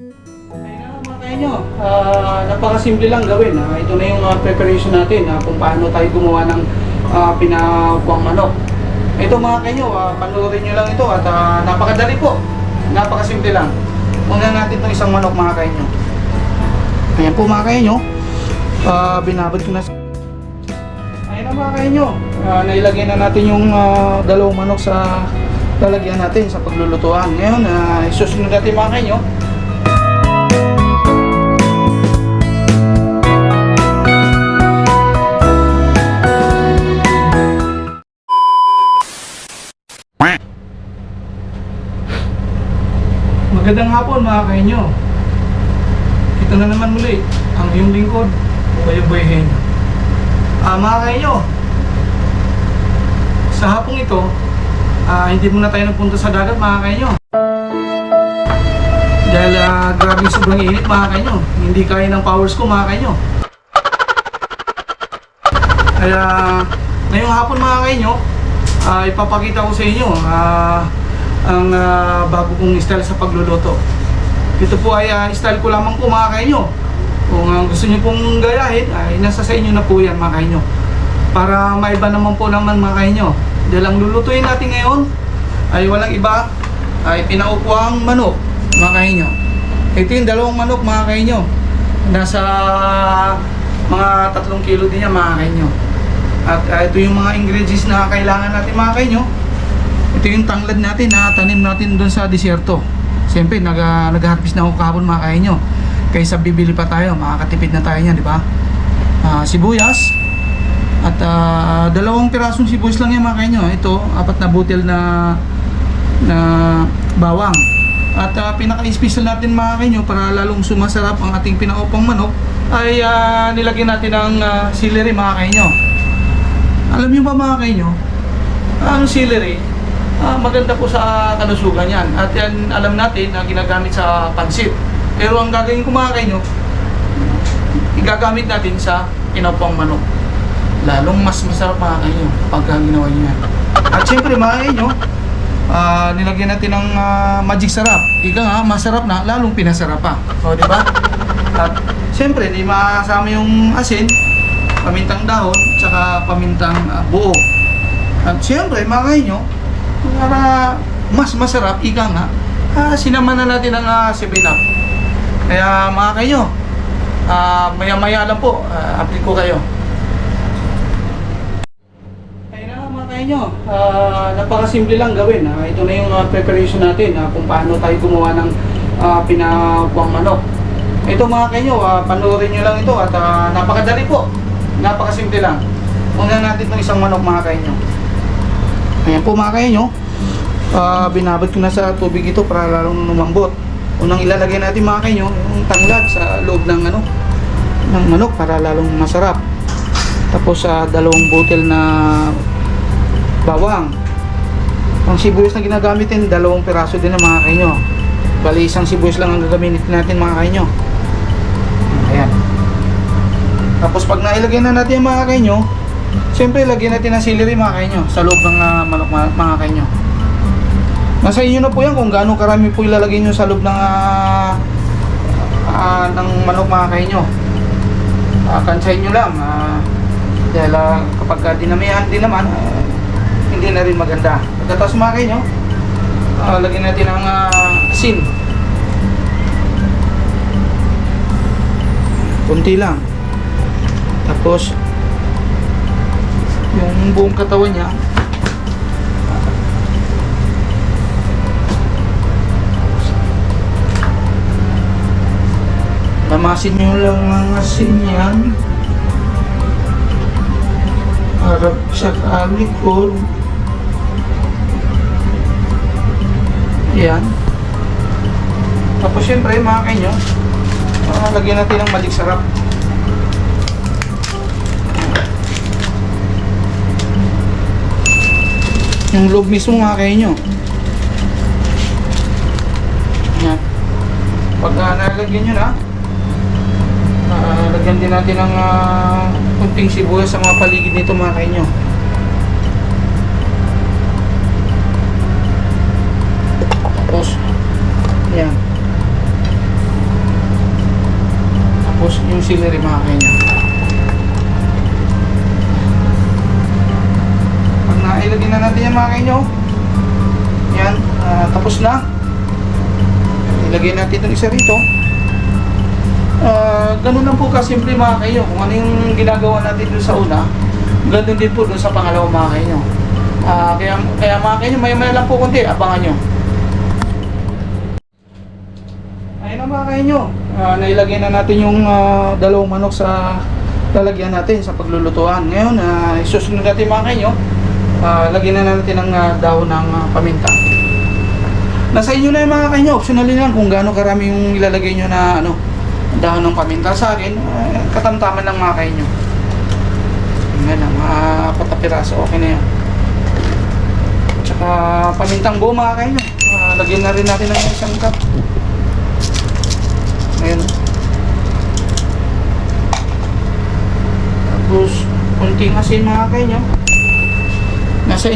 Ayun na mga kainyo, napakasimple lang gawin. Ito na yung preparation natin kung paano tayo gumawa ng pinakuang manok. Ito mga kainyo, panoorin nyo lang ito at napakadali po. Napakasimple lang. Una natin itong isang manok mga kainyo. Ayan po mga kainyo, binabad ko na. Ayan na mga kainyo, nailagay na natin yung dalawang manok sa lalagyan natin sa paglulutuan. Ngayon, isusunod natin mga kainyo. Magandang hapon mga kainyo. Ito na naman muli ang iyong lingkod, Boy Henyo. Mga kainyo, sa hapong ito, hindi muna tayo nagpunta sa dagat mga kainyo. Dahil grabe sobrang init mga kainyo. Hindi kaya ng powers ko mga kainyo. Kaya ngayong hapon mga kainyo, ipapakita ko sa inyo ang bago kong style sa pagluluto. Ito po ay style ko lamang po mga kainyo. Kung gusto nyo pong gayahin, ay nasa sa inyo na po yan mga kainyo. Para maiba naman po naman mga kainyo. Dahil ang lulutuin natin ngayon ay walang iba, ay pinaupuang manok mga kainyo. Ito yung dalawang manok mga kainyo. Nasa mga 3 kilo din yan mga kainyo. At ito yung mga ingredients na kailangan natin mga kainyo. Ito yung tanglad natin na tanim natin doon sa disyerto. Siyempre, nag-harvest na ako kahapon mga kainyo. Kaysa bibili pa tayo, makakatipid na tayo niyan, di ba? Sibuyas. At 2 pirasong sibuyas lang yan mga kainyo. Ito, 4 na butil na bawang. At pinaka-special natin mga kainyo para lalong sumasarap ang ating pinaupang manok ay nilagyan natin ng celery mga kainyo. Alam niyo ba mga kainyo, ang celery maganda po sa kalusugan yan. At yan alam natin na ginagamit sa pansit. Pero ang gagawin ko mga kainyo, igagamit natin sa pinaupang manok. Lalong mas masarap mga kainyo pag ginawa nyo yan. At syempre mga kainyo, nilagyan natin ng magic sarap. Ika nga, masarap na, lalong pinasarap pa. O diba? At syempre, hindi makasama yung asin, pamintang dahon, tsaka pamintang buo. At syempre mga kainyo, para mas masarap, ika nga, sinama na natin ang 7-up. Kaya mga kayo, maya-maya lang po, update ko kayo. Ayun na mga kayo, napakasimple lang gawin. Ito na yung preparation natin kung paano tayo gumawa ng pinakuang manok. Ito mga kayo, panoorin nyo lang ito at napakadali po. Napakasimple lang. Una natin itong isang manok mga kayo. Ayan po mga kainyo, binabad ko na sa tubig ito para lalong lumambot. Unang ilalagay natin mga kainyo, yung tanglad sa loob ng ng manok para lalong masarap. Tapos 2 butil na bawang. Ang sibuyas na ginagamitin, 2 piraso din na mga kainyo. Bali 1 sibuyas lang ang gagamitin natin mga kainyo. Ayan. Tapos pag nailagay na natin mga kainyo, siyempre, lagyan natin ng celery mga kainyo sa loob ng manok mga kainyo. Nasa inyo na po yan kung gaano karami po ilalagay nyo sa loob ng manok mga kainyo. Kansahin nyo lang. Dahil kapag dinamihan din naman, hindi na rin maganda. Pagkatapos mga kainyo, lagyan natin ng asin. Kunti lang. Tapos, yung buong katawan niya, lamasin nyo lang ang asin yan, harap siya kalikod. Yan. Tapos syempre mga kainyo, lagyan natin ng magic sarap. Yung loob mismo mga kainyo. Yan. Pag nalagyan nyo na, lagyan din natin ng kunting sibuyas sa mga paligid nito mga kainyo. Tapos yan, Tapos yung celery mga kainyo. Pag nailagay na natin yan mga kainyo, yan, tapos na. Ilagay natin itong isa rito. Ganun lang po kasimple mga kayo. Kung ano yung ginagawa natin doon sa una, ganun din po doon sa pangalawang mga kayo. Kaya mga kayo, maya-maya lang po konti, abangan nyo. Ayun na mga kayo, nailagay na natin yung dalawang manok sa lalagyan natin sa paglulutuan. Ngayon, isusunod natin mga kayo, lagyan na natin ng dahon ng paminta. Nasa inyo na yung mga kayo, optional lang kung gaano karami yung ilalagay nyo na dahon ng paminta. Sa akin, katamtaman lang mga kayo. Yan lang, patapiraso, okay na yan. Tsaka pamintang buo mga kayo, lagyan na rin natin ng isang cup. Ngayon. Tapos, kunting asin mga kayo. Nasa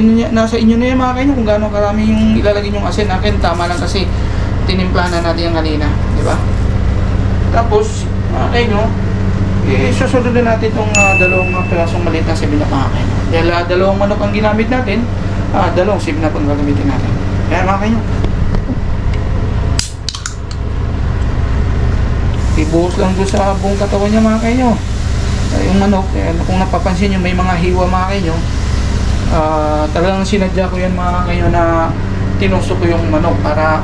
inyo na yan mga kayo kung gaano karami yung ilalagay yung asin. Akin, tama lang kasi tinimplahan na natin yung kanina. Di ba? Tapos, mga kayo, susunod na natin itong dalawang pirasong maliit na sibinap mga kayo. Dahil dalawang manok ang ginamit natin, dalawang sibinap ang gagamitin natin. Kaya mga kayo, ibuhos lang doon sa buong katawan niya mga kayo. Yung manok, kung napapansin nyo, may mga hiwa mga kayo. Talagang sinadya ko yan mga kayo na tinusok ko yung manok para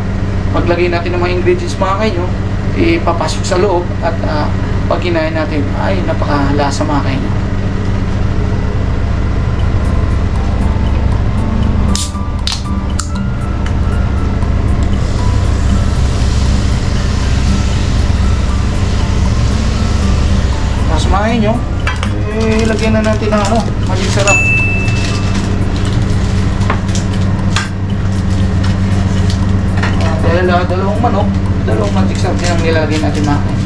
paglagay natin ng mga ingredients mga kayo, ipapasok sa loob at pag kinain natin ay napakalasa mga kayo. Mas mga nyo, ilagyan na natin ng maging sarap. Dahil dalawang manok, dalawang magic sarap din ang nilagay natin mga kayo.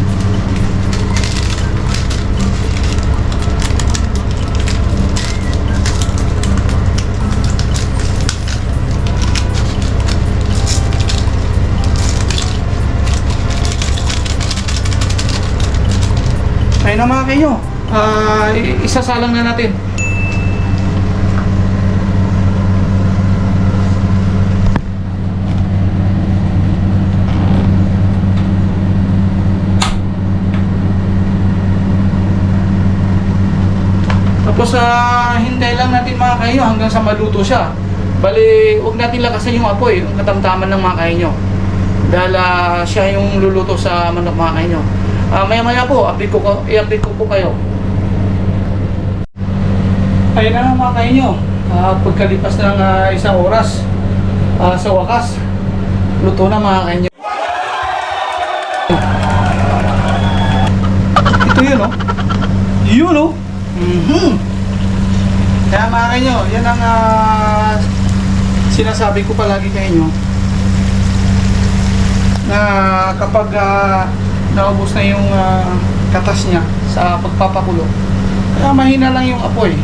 Ayun na mga kayo, isasalang na natin. Tapos hintay lang natin mga kayo hanggang sa maluto siya. Bali, huwag natin lakasan yung apoy, yung katamtaman ng mga kayo. Dahil siya yung luluto sa manok mga kayo. Maya-maya po, i-update ko po kayo. Ayun na mga kayo, pagkalipas ng isang oras, sa wakas, luto na mga kayo. Ito yun yun Kaya mga kayo, yan ang sinasabi ko palagi kayo na kapag naubos na yung katas niya sa pagpapakulo, kaya mahina lang yung apoy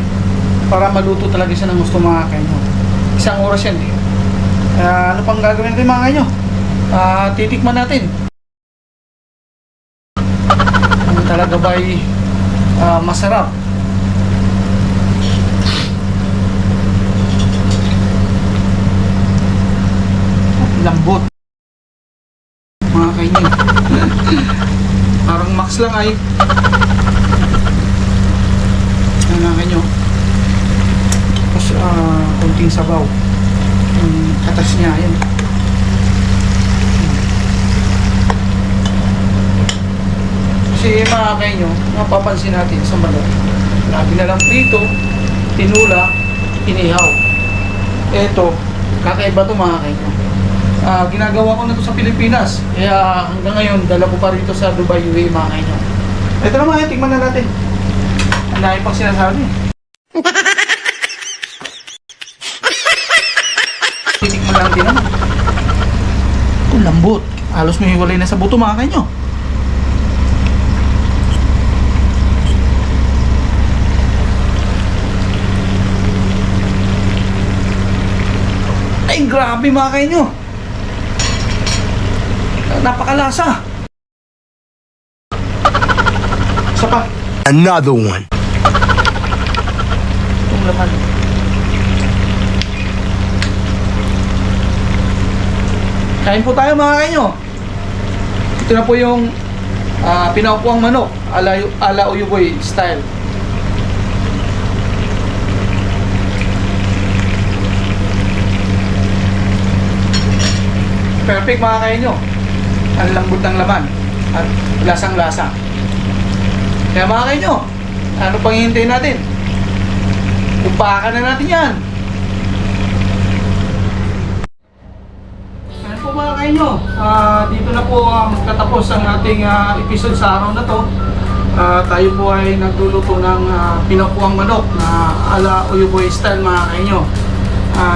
para maluto talaga siya ng gusto mga kayo. Isang oras yan ano pang gagawin natin mga kayo? Titikman natin kung talaga ba'y masarap. Lambot mga kayo. Parang max lang ay mga kayo. Tapos konting sabaw yung katas niya yun. Kasi mga kayo, mapapansin natin sa manok, lagi na lang prito, tinula, inihaw. Eto, kakaiba to mga kayo. Ginagawa ko na to sa Pilipinas. Kaya hanggang ngayon, dala ko pa rito sa Dubai, UAE mga kayo. Ito naman, tingnan na natin. Ang dahil pang sinasabi. Titikman lang din naman. Ito, lambot. Halos may hiwalay na sa buto mga kayo. Ay, grabe mga kayo. Napakalasa. Another one. Itong laman. Kain po tayo mga kainyo. Ito na po yung pinaupuang manok ala Uyuboy style. Perfect mga kainyo. Ang lambot ng laman at lasang-lasa. Kaya mga kainyo, ano pang hihintayin natin? Upakan na natin yan. Ayan po mga kainyo, dito na po magtatapos ang ating episode sa araw na to. Tayo po ay nagluluto ng pinakuang manok na ala Uyuboy style mga kainyo.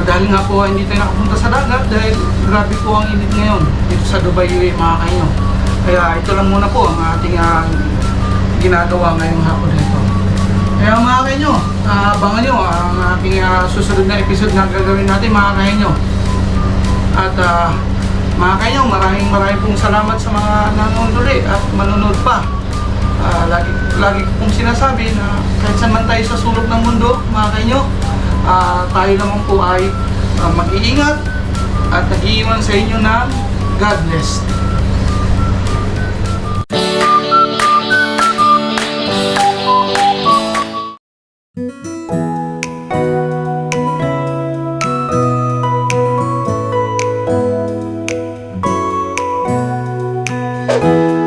Dahil nga po hindi tayo nakapunta sa dagat dahil grabe po ang init ngayon dito sa Dubai UAE mga kainyo. Kaya ito lang muna po ang ating ginagawa ngayong hapon nito. Kaya mga kainyo, abangan nyo ang ating susunod na episode na gagawin natin mga kainyo. At mga kainyo, maraming pong salamat sa mga nanonood at manonood pa. Lagi ko pong sinasabi na kahit saan man tayo sa sulok ng mundo mga kainyo, tayo naman po ay mag-iingat at nag-iiwan sa inyo ng God bless. Thank you.